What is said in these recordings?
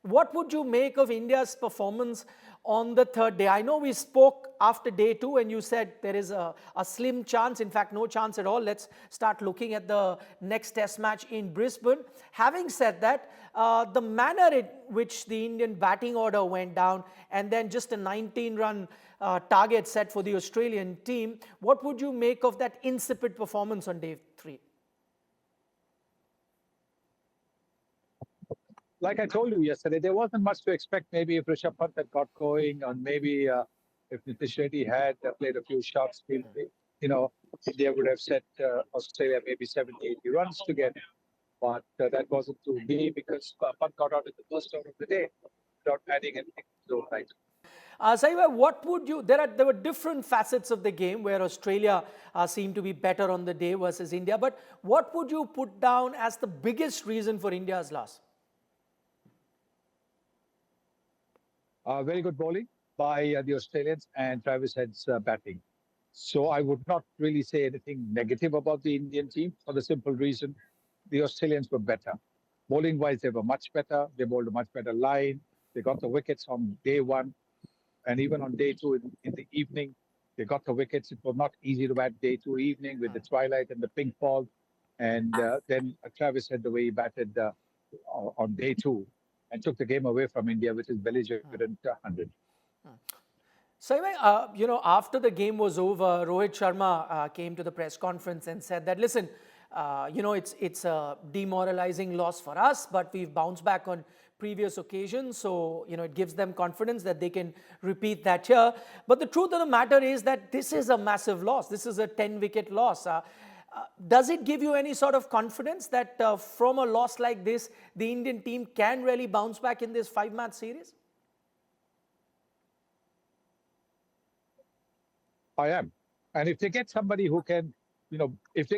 What would you make of India's performance on the third day? I know we spoke after day two and you said there is a slim chance, in fact, no chance at all. Let's start looking at the next test match in Brisbane. Having said that, the manner in which the Indian batting order went down and then just a 19-run target set for the Australian team, what would you make of that insipid performance on day three? Like I told you yesterday, there wasn't much to expect. Maybe if Rishabh Pant had got going, or maybe if Nitish Reddy had played a few shots, India would have set Australia maybe 70, 80 runs to get. But that wasn't to be because Pant got out in the first over of the day without adding anything to the right. Saiba, what would you, there were different facets of the game where Australia seemed to be better on the day versus India, but what would you put down as the biggest reason for India's loss? Very good bowling by the Australians and Travis Head's batting. So I would not really say anything negative about the Indian team for the simple reason the Australians were better. Bowling-wise, they were much better. They bowled a much better line. They got the wickets on day one. And even on day two in the evening, they got the wickets. It was not easy to bat day two evening with the twilight and the pink ball. And then Travis Head, the way he batted on day two, and took the game away from India with his belligerent 100. So, after the game was over, Rohit Sharma came to the press conference and said that, listen, it's a demoralizing loss for us, but we've bounced back on previous occasions. So, it gives them confidence that they can repeat that here. But the truth of the matter is that this is a massive loss. This is a 10-wicket loss. Does it give you any sort of confidence that from a loss like this, the Indian team can really bounce back in this 5-match series? I am. And if they get somebody who can, if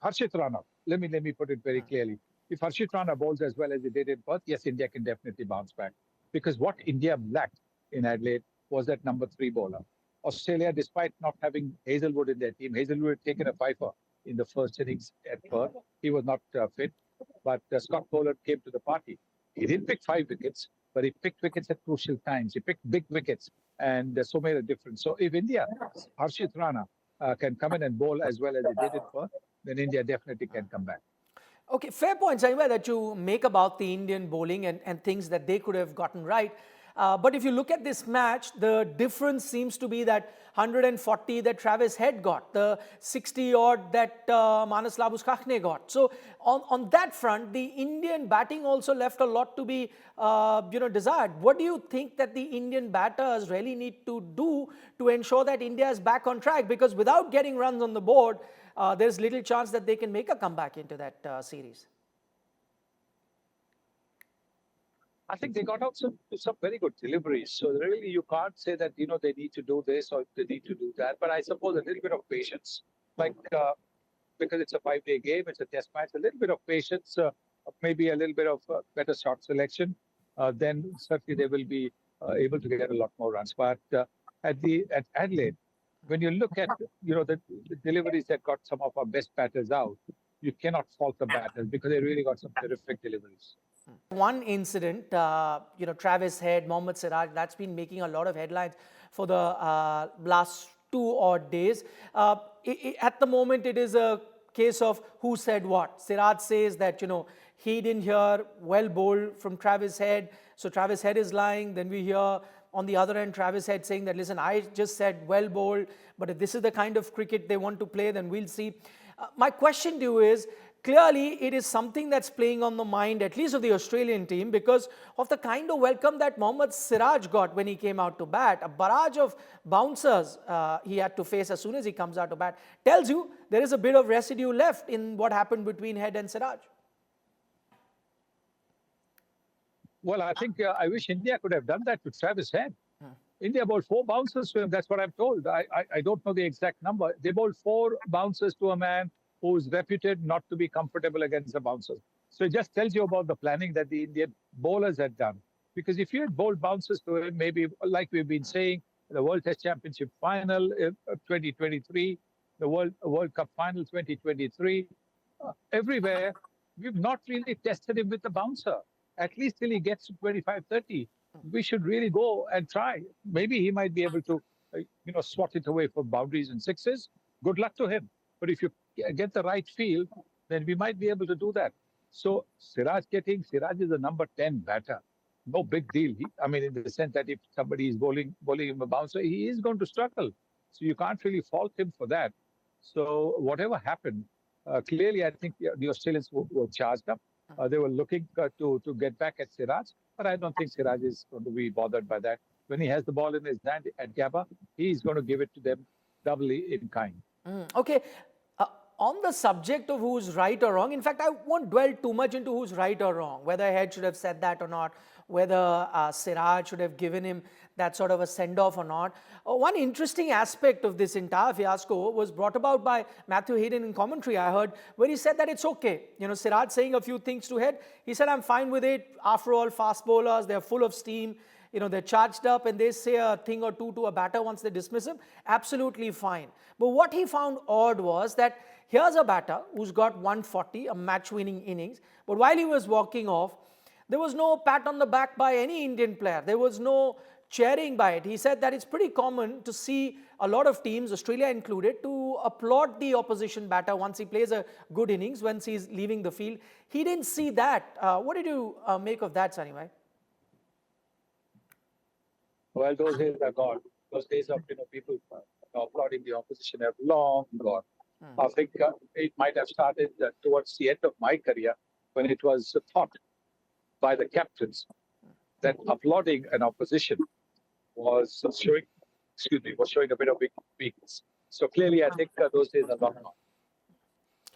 Harshit Rana, let me put it very clearly. If Harshit Rana bowls as well as he did in Perth, yes, India can definitely bounce back. Because what India lacked in Adelaide was that number 3 bowler. Australia, despite not having Hazelwood in their team, Hazelwood had taken a fifer in the first innings at Perth. He was not fit, but Scott Pollard came to the party. He didn't pick 5 wickets, but he picked wickets at crucial times. He picked big wickets, and so made a difference. So if India, Harshit Rana, can come in and bowl as well as he did in Perth, then India definitely can come back. Okay, fair point, Saima, that you make about the Indian bowling and things that they could have gotten right. But if you look at this match, the difference seems to be that 140 that Travis Head got, the 60 odd that Manas Labuschagne got. So on that front, the Indian batting also left a lot to be desired. What do you think that the Indian batters really need to do to ensure that India is back on track? Because without getting runs on the board, there's little chance that they can make a comeback into that series. I think they got out some very good deliveries. So really, you can't say that, they need to do this or they need to do that. But I suppose a little bit of patience, because it's a 5-day game, it's a test match, a little bit of patience, maybe a little bit of better shot selection, then certainly they will be able to get a lot more runs. But at Adelaide, when you look at, the deliveries that got some of our best batters out, you cannot fault the batters because they really got some terrific deliveries. One incident, Travis Head, Mohammad Siraj, that's been making a lot of headlines for the last 2 odd days. At the moment, it is a case of who said what. Siraj says that, he didn't hear well bowled from Travis Head, so Travis Head is lying. Then we hear on the other end, Travis Head saying that, listen, I just said well bowled, but if this is the kind of cricket they want to play, then we'll see. My question to you is, clearly, it is something that's playing on the mind, at least of the Australian team, because of the kind of welcome that Mohammad Siraj got when he came out to bat. A barrage of bouncers he had to face as soon as he comes out to bat. Tells you there is a bit of residue left in what happened between Head and Siraj. Well, I think I wish India could have done that to Travis Head. India bowled 4 bouncers to him. That's what I'm told. I don't know the exact number. They bowled 4 bouncers to a man who is reputed not to be comfortable against the bouncers. So it just tells you about the planning that the Indian bowlers had done. Because if you had bowled bouncers to him, maybe like we've been saying, the World Test Championship final 2023, the World Cup final 2023, everywhere, we've not really tested him with the bouncer. at least till he gets to 25, 30. We should really go and try. Maybe he might be able to, swat it away for boundaries and sixes. Good luck to him. But if you get the right field, then we might be able to do that. So Siraj is a number 10 batter. No big deal. I mean, in the sense that if somebody is bowling him a bouncer, he is going to struggle. So you can't really fault him for that. So whatever happened, clearly I think the Australians were charged up. They were looking to get back at Siraj, but I don't think Siraj is going to be bothered by that. When he has the ball in his hand at Gabba, he's going to give it to them doubly in kind. Okay. Uh, on the subject of who's right or wrong, in fact, I won't dwell too much into who's right or wrong, whether Head should have said that or not, whether Siraj should have given him that sort of a send-off or not. One interesting aspect of this entire fiasco was brought about by Matthew Hayden in commentary, I heard, where he said that it's okay. Siraj saying a few things to Head. He said, I'm fine with it. After all, fast bowlers, they're full of steam. They're charged up and they say a thing or two to a batter once they dismiss him. Absolutely fine. But what he found odd was that here's a batter who's got 140, a match-winning innings. But while he was walking off, there was no pat on the back by any Indian player. There was no cheering by it. He said that it's pretty common to see a lot of teams, Australia included, to applaud the opposition batter once he plays a good innings, once he's leaving the field. He didn't see that. What did you make of that, Sunny Bhai? Well, those days are gone. Those days of people applauding the opposition have long gone. I think it might have started towards the end of my career when it was thought by the captains that applauding an opposition was showing a bit of weakness. So clearly, I think those days are long gone.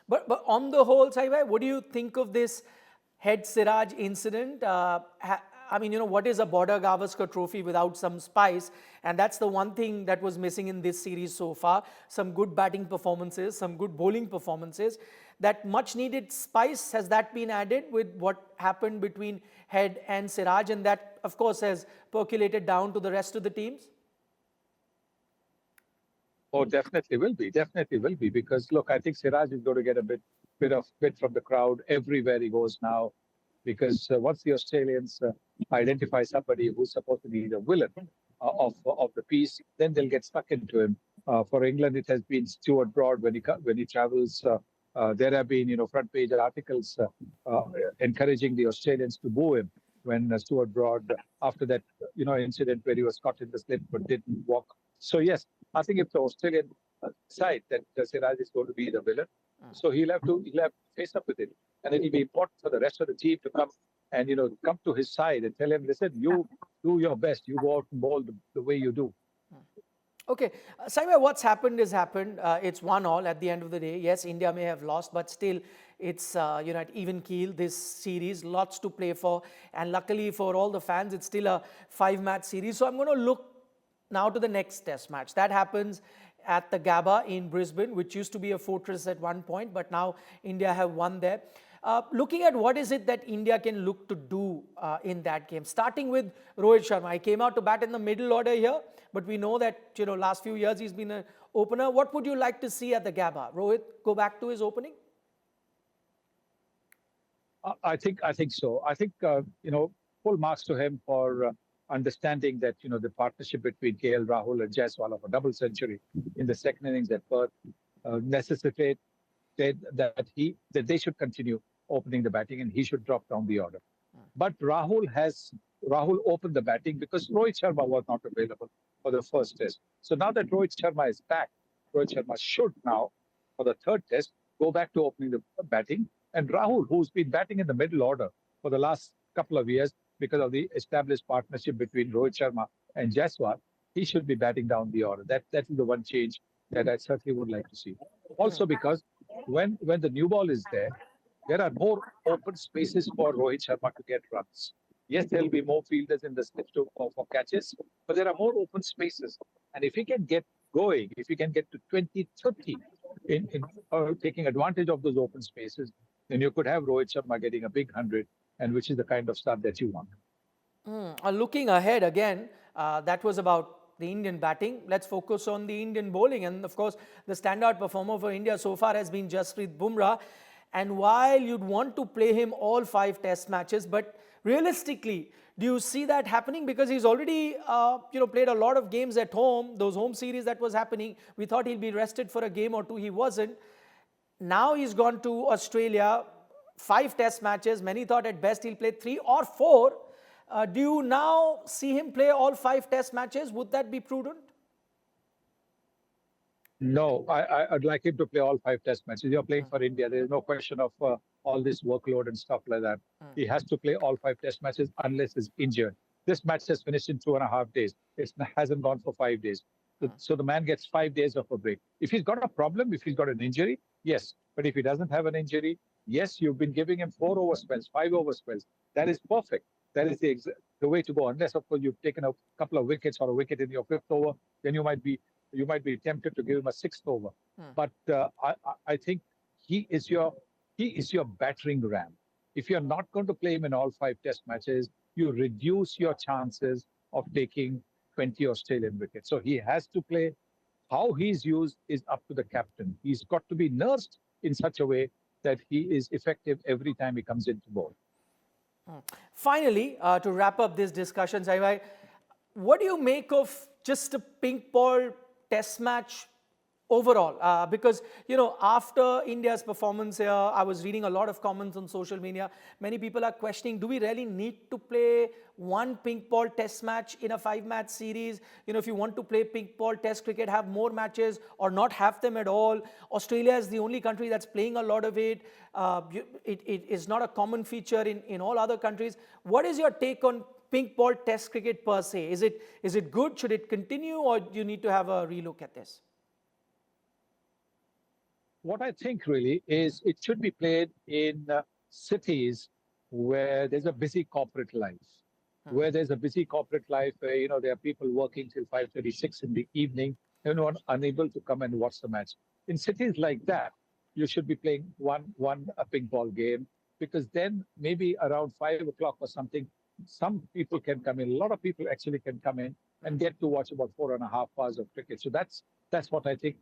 But on the whole, Saibhai, what do you think of this Head Siraj incident? I mean, what is a border Gavaskar trophy without some spice? And that's the one thing that was missing in this series so far. Some good batting performances, some good bowling performances. That much needed spice, has that been added with what happened between Head and Siraj? And that, of course, has percolated down to the rest of the teams? Oh, definitely will be. Definitely will be. Because, look, I think Siraj is going to get a bit from the crowd everywhere he goes now. Because once the Australians identify somebody who's supposed to be the villain of the piece, then they'll get stuck into him. For England, it has been Stuart Broad when he travels. There have been front page articles encouraging the Australians to boo him when Stuart Broad, after that incident where he was caught in the slip but didn't walk. So yes, I think if the Australian side that Siraj is going to be the villain, so he'll have to face up with it. And it'll be important for the rest of the team to come and, come to his side and tell him, listen, you do your best. You go out and bowl the way you do. Okay. Saibhai, what's happened is happened. It's 1-1 at the end of the day. Yes, India may have lost, but still it's, at even keel, this series, lots to play for. And luckily for all the fans, it's still a 5-match series. So I'm going to look now to the next test match. That happens at the Gabba in Brisbane, which used to be a fortress at one point, but now India have won there. Looking at what is it that India can look to do in that game, starting with Rohit Sharma. He came out to bat in the middle order here, but we know that last few years he's been an opener. What would you like to see at the Gabba? Rohit go back to his opening? I think so. I think full marks to him for understanding that the partnership between KL Rahul and Jaiswal of a double century in the second innings at Perth necessitate that they should continue opening the batting and he should drop down the order. But Rahul opened the batting because Rohit Sharma was not available for the first test. So now that Rohit Sharma is back, Rohit Sharma should now, for the third test, go back to opening the batting. And Rahul, who's been batting in the middle order for the last couple of years because of the established partnership between Rohit Sharma and Jaiswal, he should be batting down the order. That is the one change that I certainly would like to see. Also because when the new ball is there are more open spaces for Rohit Sharma to get runs. Yes, there will be more fielders in the slips for catches, but there are more open spaces. And if he can get going, if he can get to 20, 30 in taking advantage of those open spaces, then you could have Rohit Sharma getting a big 100, and which is the kind of stuff that you want. Looking ahead again, that was about the Indian batting. Let's focus on the Indian bowling. And of course, the standout performer for India so far has been Jasprit Bumrah. And while you'd want to play him all 5 test matches, but realistically, do you see that happening? Because he's already, played a lot of games at home. Those home series that was happening, we thought he'll be rested for a game or two. He wasn't. Now he's gone to Australia, 5 test matches. Many thought at best he'll play 3 or 4. Do you now see him play all 5 test matches? Would that be prudent? No, I'd like him to play all 5 test matches. You're playing for India. There is no question of all this workload and stuff like that. He has to play all 5 test matches unless he's injured. This match has finished in 2.5 days. It hasn't gone for 5 days. So the man gets 5 days of a break. If he's got a problem, if he's got an injury, yes. But if he doesn't have an injury, yes, you've been giving him 4 over spells, 5 over spells. That is perfect. That is the way to go. Unless, of course, you've taken a couple of wickets or a wicket in your 5th over, then you might be tempted to give him a 6th over. But I think he is your battering ram. If you're not going to play him in all 5 test matches, you reduce your chances of taking 20 Australian wickets. So he has to play. How he's used is up to the captain. He's got to be nursed in such a way that he is effective every time he comes into bowl. Finally, to wrap up this discussion, Saibhai, what do you make of just a pink ball test match overall? Because, after India's performance here, I was reading a lot of comments on social media. Many people are questioning, do we really need to play one pink ball test match in a 5-match series? If you want to play pink ball test cricket, have more matches or not have them at all. Australia is the only country that's playing a lot of it. It is not a common feature in all other countries. What is your take on pink ball test cricket per se? Is it good? Should it continue, or do you need to have a relook at this? What I think really is it should be played in cities where there's a busy corporate life. Where there's a busy corporate life, where there are people working till 5:36 in the evening, unable to come and watch the match. In cities like that, you should be playing one pink ball game, because then maybe around 5 o'clock or something, some people can come in. A lot of people actually can come in and get to watch about 4.5 hours of cricket. So that's what I think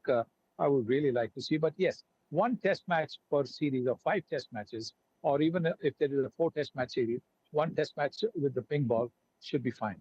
I would really like to see. But yes, one test match per series of 5 test matches, or even if there is a 4 test match series, one test match with the pink ball should be fine.